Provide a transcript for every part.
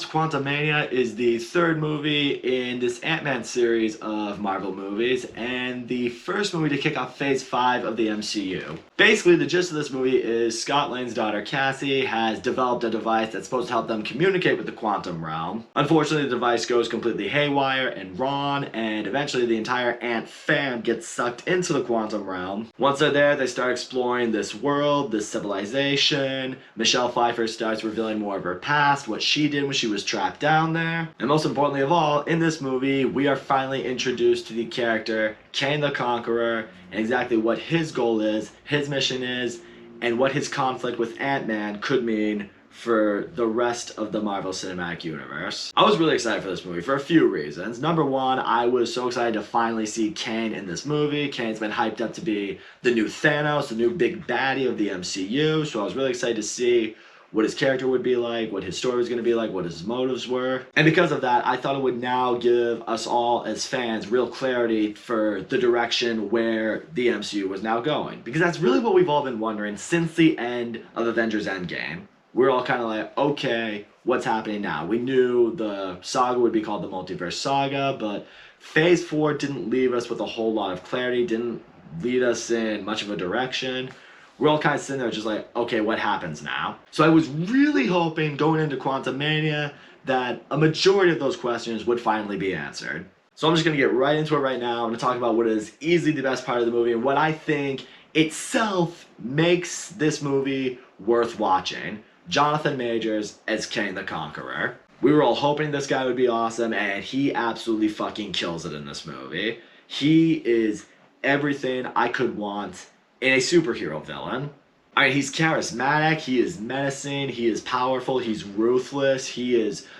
Quantumania is the third movie in this AntMan series of Marvel movies, and the first movie to kick off Phase 5 of the MCU. Basically, the gist of this movie is Scott Lang's daughter Cassie has developed a device that's supposed to help them communicate with the quantum realm. Unfortunately, the device goes completely haywire and wrong, and eventually the entire Ant fam gets sucked into the quantum realm. Once they're there, they start exploring this world, this civilization. Michelle Pfeiffer starts revealing more of her past, what she did when she was trapped down there. And most importantly of all, in this movie, we are finally introduced to the character Kang the Conqueror and exactly what his goal is, his mission is, and what his conflict with Ant-Man could mean for the rest of the Marvel Cinematic Universe. I was really excited for this movie for a few reasons. Number one, I was so excited to finally see Kang in this movie. Kang's been hyped up to be the new Thanos, the new big baddie of the MCU, so I was really excited to see what his character would be like, what his story was going to be like, what his motives were. And because of that, I thought it would now give us all as fans real clarity for the direction where the MCU was now going. Because that's really what we've all been wondering since the end of Avengers Endgame. We're all kind of like, okay, what's happening now? We knew the saga would be called the Multiverse Saga, but Phase 4 didn't leave us with a whole lot of clarity, didn't lead us in much of a direction. We're all kind of sitting there just like, okay, what happens now? So I was really hoping going into Quantumania that a majority of those questions would finally be answered. So I'm just going to get right into it right now. I'm going to talk about what is easily the best part of the movie and what I think itself makes this movie worth watching. Jonathan Majors as Kang the Conqueror. We were all hoping this guy would be awesome, and he absolutely fucking kills it in this movie. He is everything I could want in a superhero villain. I mean, he's charismatic, he is menacing, he is powerful, he's ruthless,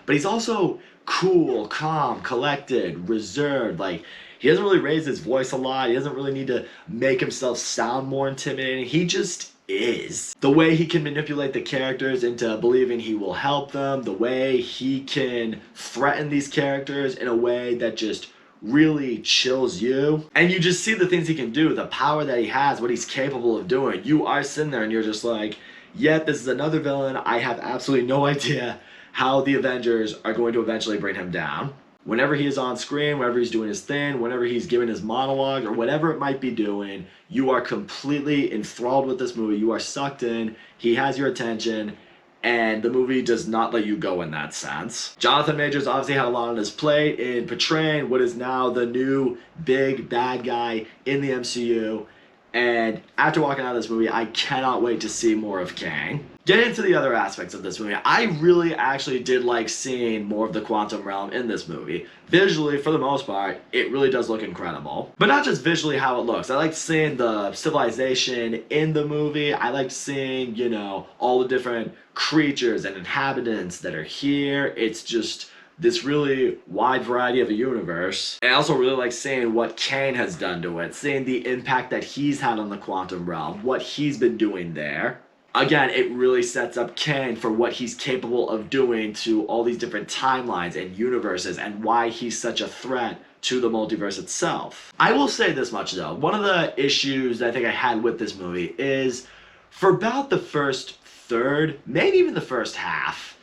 but he's also cool, calm, collected, reserved. Like, he doesn't really raise his voice a lot, he doesn't really need to make himself sound more intimidating, he just is. The way he can manipulate the characters into believing he will help them, the way he can threaten these characters in a way that just really chills you. And you just see the things he can do, the power that he has, what he's capable of doing. You are sitting there and you're just like, yep, this is another villain. I have absolutely no idea how the Avengers are going to eventually bring him down. Whenever he is on screen, whenever he's doing his thing, whenever he's giving his monologue, or whatever it might be doing, you are completely enthralled with this movie. You are sucked in. He has your attention. And the movie does not let you go in that sense. Jonathan Majors obviously had a lot on his plate in portraying what is now the new big bad guy in the MCU. And after walking out of this movie, I cannot wait to see more of Kang. Getting into the other aspects of this movie, I really actually did like seeing more of the quantum realm in this movie. Visually, for the most part, it really does look incredible. But not just visually how it looks. I liked seeing the civilization in the movie. I liked seeing, you know, all the different creatures and inhabitants that are here. It's just this really wide variety of a universe. And I also really like seeing what Kang has done to it, seeing the impact that he's had on the quantum realm, what he's been doing there. Again, it really sets up Kang for what he's capable of doing to all these different timelines and universes and why he's such a threat to the multiverse itself. I will say this much though, one of the issues that I think I had with this movie is for about the first third, maybe even the first half,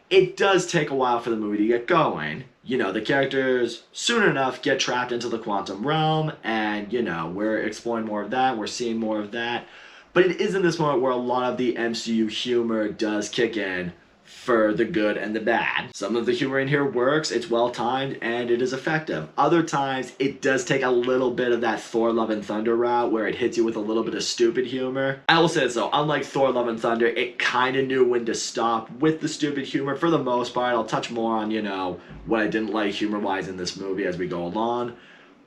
it does take a while for the movie to get going. You know, the characters soon enough get trapped into the quantum realm and, you know, we're exploring more of that, we're seeing more of that. But it is in this moment where a lot of the MCU humor does kick in for the good and the bad. Some of the humor in here works, it's well timed, and it is effective. Other times, it does take a little bit of that Thor Love and Thunder route where it hits you with a little bit of stupid humor. I will say this though, unlike Thor Love and Thunder, it kind of knew when to stop with the stupid humor for the most part. I'll touch more on, you know, what I didn't like humor-wise in this movie as we go along.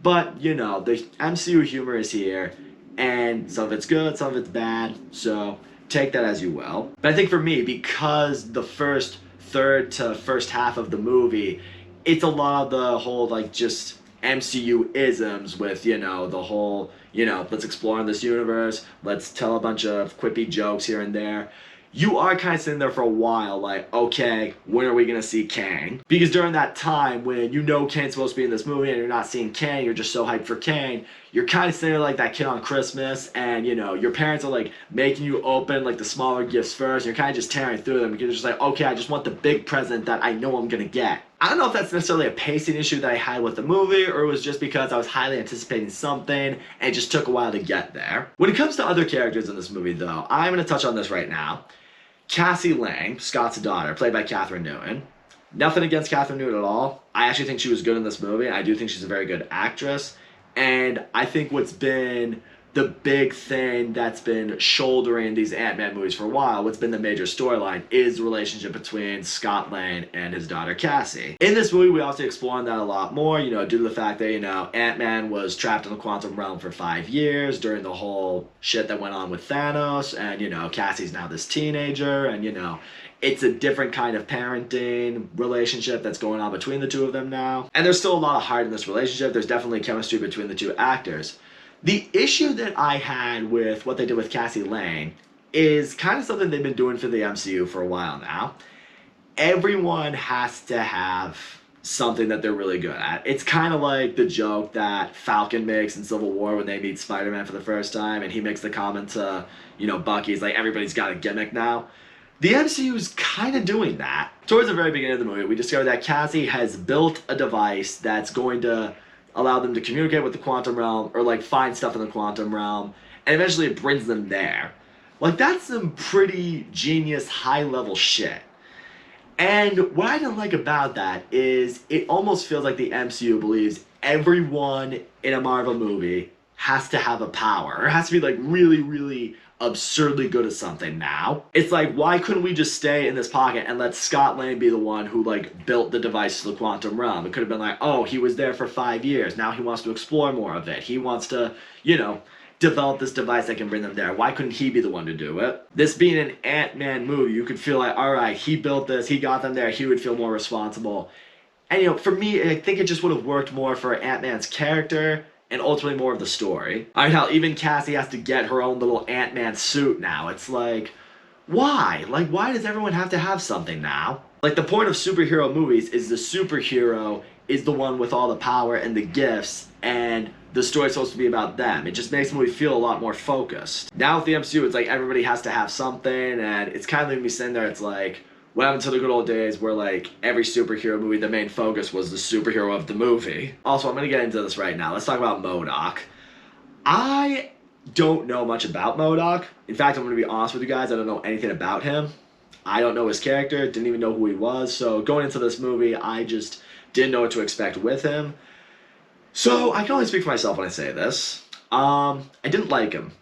But, you know, the MCU humor is here, and some of it's good, some of it's bad, so take that as you will. But I think for me, because the first third to first half of the movie, it's a lot of the whole, like, just MCU isms with, you know, the whole, you know, let's explore in this universe, let's tell a bunch of quippy jokes here and there. you are kind of sitting there for a while like, okay, when are we going to see Kang? Because during that time when you know Kang's supposed to be in this movie and you're not seeing Kang, you're just so hyped for Kang, you're kind of sitting there like that kid on Christmas, and you know, your parents are like making you open like the smaller gifts first, and you're kind of just tearing through them because you're just like, okay, I just want the big present that I know I'm going to get. I don't know if that's necessarily a pacing issue that I had with the movie, or it was just because I was highly anticipating something and it just took a while to get there. When it comes to other characters in this movie though, I'm going to touch on this right now. Cassie Lang, Scott's daughter, played by Catherine Newton. Nothing against Catherine Newton at all. I actually think she was good in this movie. I do think she's a very good actress. And I think what's been the big thing that's been shouldering these Ant-Man movies for a while, what's been the major storyline, is the relationship between Scott Lang and his daughter Cassie. In this movie, we also explore that a lot more, you know, due to the fact that, you know, Ant-Man was trapped in the quantum realm for 5 years during the whole shit that went on with Thanos, and, you know, Cassie's now this teenager, and, you know, it's a different kind of parenting relationship that's going on between the two of them now. And there's still a lot of heart in this relationship. There's definitely chemistry between the two actors. The issue that I had with what they did with Cassie Lang is kind of something they've been doing for the MCU for a while now. Everyone has to have something that they're really good at. It's kind of like the joke that Falcon makes in Civil War when they meet Spider-Man for the first time, and he makes the comment to, you know, Bucky's like, everybody's got a gimmick now. The MCU is kind of doing that. Towards the very beginning of the movie, we discover that Cassie has built a device that's going to allow them to communicate with the quantum realm, or like find stuff in the quantum realm, and eventually it brings them there. Like, that's some pretty genius high-level shit. And what I don't like about that is it almost feels like the MCU believes everyone in a Marvel movie has to have a power, or has to be like really, really absurdly good at something now. It's like, why couldn't we just stay in this pocket and let Scott Lang be the one who like built the device to the quantum realm? It could have been like, oh, he was there for 5 years. Now he wants to explore more of it. He wants to, you know, develop this device that can bring them there. Why couldn't he be the one to do it? This being an Ant-Man movie, you could feel like, all right, he built this, he got them there, he would feel more responsible. And, you know, for me, I think it just would have worked more for Ant-Man's character and ultimately more of the story. I mean, hell, even Cassie has to get her own little Ant-Man suit now. It's like, why? Like, why does everyone have to have something now? Like, the point of superhero movies is the superhero is the one with all the power and the gifts, and the story's supposed to be about them. It just makes the movie feel a lot more focused. Now with the MCU, it's like everybody has to have something, and it's kind of leaving me sitting there, it's like, what happened to the good old days where like every superhero movie, the main focus was the superhero of the movie? Also, I'm gonna get into this right now. Let's talk about Modoc. I don't know much about Modoc. In fact, I'm gonna be honest with you guys, I don't know anything about him. I don't know his character, didn't even know who he was. So going into this movie, I just didn't know what to expect with him. So I can only speak for myself when I say this. I didn't like him.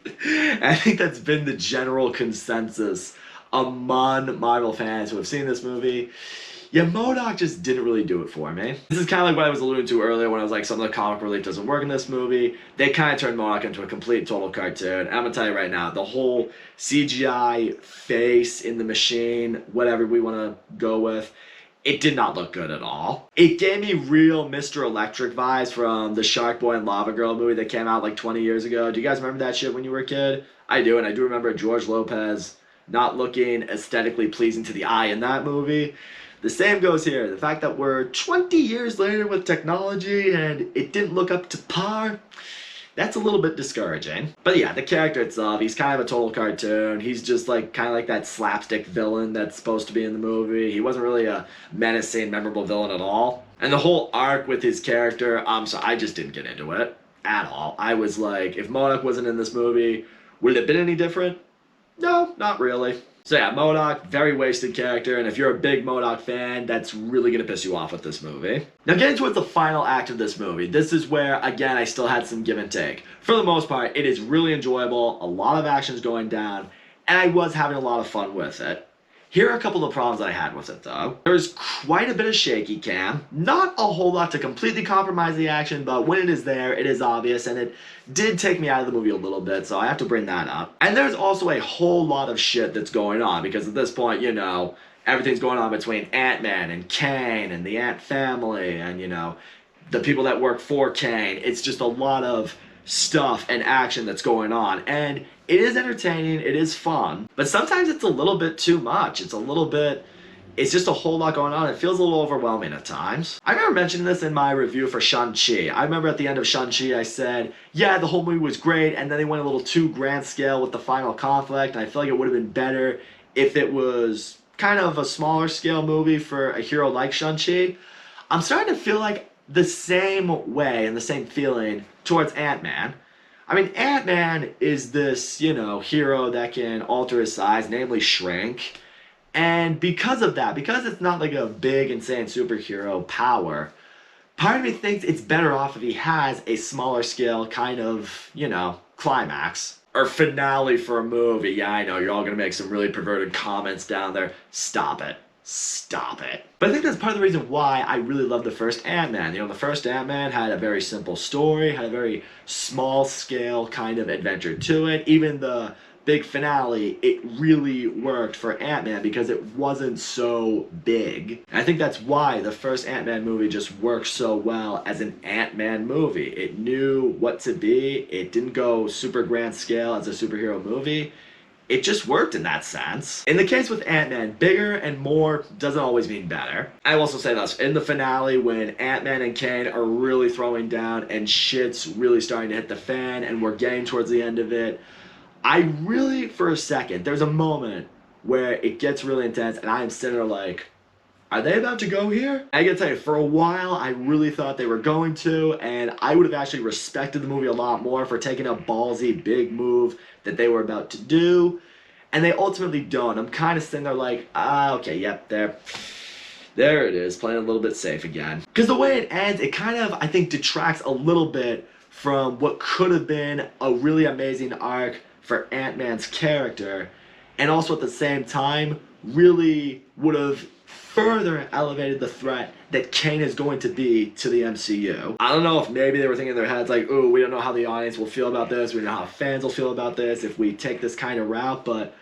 I think that's been the general consensus among Marvel fans who have seen this movie. Yeah, Modoc just didn't really do it for me. This is kind of like what I was alluding to earlier when I was like, some of the comic relief doesn't work in this movie. They kind of turned Modoc into a complete total cartoon. And I'm gonna tell you right now, the whole CGI face in the machine, whatever we want to go with, it did not look good at all. It gave me real Mr. Electric vibes from the Shark Boy and Lava Girl movie that came out like 20 years ago. Do you guys remember that shit when you were a kid? I do, and I do remember George Lopez not looking aesthetically pleasing to the eye in that movie. The same goes here. The fact that we're 20 years later with technology and it didn't look up to par, that's a little bit discouraging. But yeah, the character itself, he's kind of a total cartoon. He's just like kind of like that slapstick villain that's supposed to be in the movie. He wasn't really a menacing, memorable villain at all. And the whole arc with his character, so I just didn't get into it at all. I was like, if Modoc wasn't in this movie, would it have been any different? No, not really. So yeah, Modoc, very wasted character, and if you're a big Modoc fan, that's really gonna piss you off with this movie. Now getting towards the final act of this movie, this is where, again, I still had some give and take. For the most part, it is really enjoyable, a lot of action's going down, and I was having a lot of fun with it. Here are a couple of problems I had with it though. There's quite a bit of shaky cam, not a whole lot to completely compromise the action, but when it is there, it is obvious, and it did take me out of the movie a little bit, so I have to bring that up. And there's also a whole lot of shit that's going on, because at this point, you know, everything's going on between Ant-Man and Kang and the Ant family and, you know, the people that work for Kang. It's just a lot of stuff and action that's going on, and It is entertaining, it is fun, but sometimes it's a little bit too much. It's just a whole lot going on. It feels a little overwhelming at times. I remember mentioning this in my review for Shang-Chi. I remember at the end of Shang-Chi I said, yeah, the whole movie was great, and then they went a little too grand scale with the final conflict, and I feel like it would have been better if it was kind of a smaller scale movie for a hero like Shang-Chi. I'm starting to feel like the same way and the same feeling towards AntMan. I mean, AntMan is this, hero that can alter his size, namely shrink. And because of that, because it's not like a big, insane superhero power, part of me thinks it's better off if he has a smaller scale kind of, climax. Or finale for a movie. Yeah, I know, you're all gonna make some really perverted comments down there. Stop it. Stop it. But I think that's part of the reason why I really love the first Ant-Man. The first Ant-Man had a very simple story, had a very small scale kind of adventure to it. Even the big finale, it really worked for Ant-Man because it wasn't so big. And I think that's why the first Ant-Man movie just worked so well as an Ant-Man movie. It knew what to be. It didn't go super grand scale as a superhero movie. It just worked in that sense. In the case with Ant-Man, bigger and more doesn't always mean better. I will also say this, in the finale when Ant-Man and Kang are really throwing down and shit's really starting to hit the fan and we're getting towards the end of it, I really, for a second, there's a moment where it gets really intense and I am sitting there like, are they about to go here? I gotta tell you, for a while, I really thought they were going to, and I would have actually respected the movie a lot more for taking a ballsy, big move that they were about to do, and they ultimately don't. I'm kind of sitting there like, okay, yep, there it is, playing a little bit safe again. Because the way it ends, it kind of, I think, detracts a little bit from what could have been a really amazing arc for Ant-Man's character, and also at the same time really would have further elevated the threat that Kang is going to be to the MCU. I don't know if maybe they were thinking in their heads like, ooh, we don't know how the audience will feel about this, we don't know how fans will feel about this if we take this kind of route, but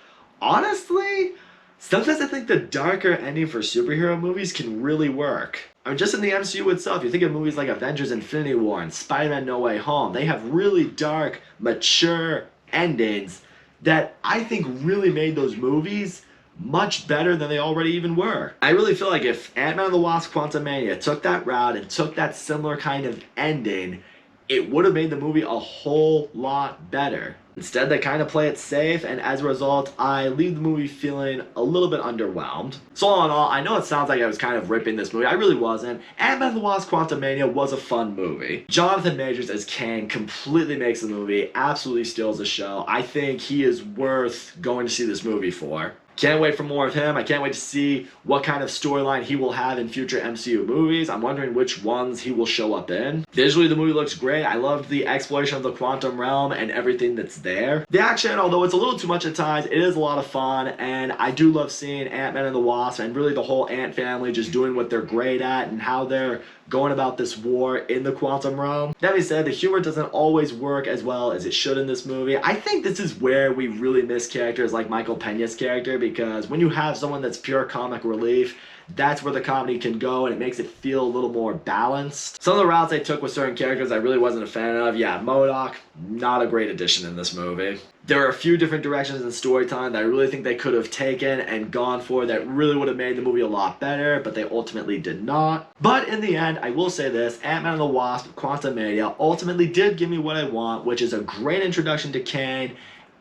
honestly, sometimes I think the darker ending for superhero movies can really work. I mean, just in the MCU itself, you think of movies like Avengers Infinity War and Spider-Man No Way Home, they have really dark, mature endings that I think really made those movies much better than they already even were. I really feel like if Ant-Man and the Wasp Quantumania took that route and took that similar kind of ending, it would have made the movie a whole lot better. Instead, they kind of play it safe, and as a result, I leave the movie feeling a little bit underwhelmed. So all in all, I know it sounds like I was kind of ripping this movie. I really wasn't. Ant-Man and the Wasp Quantumania was a fun movie. Jonathan Majors as Kang completely makes the movie, absolutely steals the show. I think he is worth going to see this movie for. Can't wait for more of him. I can't wait to see what kind of storyline he will have in future MCU movies. I'm wondering which ones he will show up in. Visually, the movie looks great. I loved the exploration of the quantum realm and everything that's there. The action, although it's a little too much at times, it is a lot of fun, and I do love seeing Ant-Man and the Wasp and really the whole Ant family just doing what they're great at and how they're going about this war in the quantum realm. That being said, the humor doesn't always work as well as it should in this movie. I think this is where we really miss characters like Michael Peña's character, because when you have someone that's pure comic relief, that's where the comedy can go and it makes it feel a little more balanced. Some of the routes they took with certain characters I really wasn't a fan of. Yeah, Modoc, not a great addition in this movie. There are a few different directions in storytelling that I really think they could have taken and gone for that really would have made the movie a lot better, but they ultimately did not. But in the end, I will say this, Ant-Man and the Wasp Quantumania ultimately did give me what I want, which is a great introduction to Kang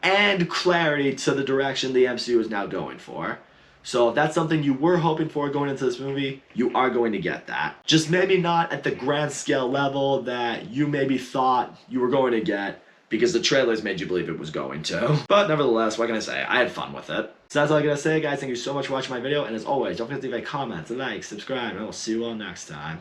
and clarity to the direction the MCU is now going for. So if that's something you were hoping for going into this movie, you are going to get that. Just maybe not at the grand scale level that you maybe thought you were going to get, because the trailers made you believe it was going to. But nevertheless, what can I say? I had fun with it. So that's all I gotta say, guys. Thank you so much for watching my video, and as always, don't forget to leave a comment, like, subscribe, and I will see you all next time.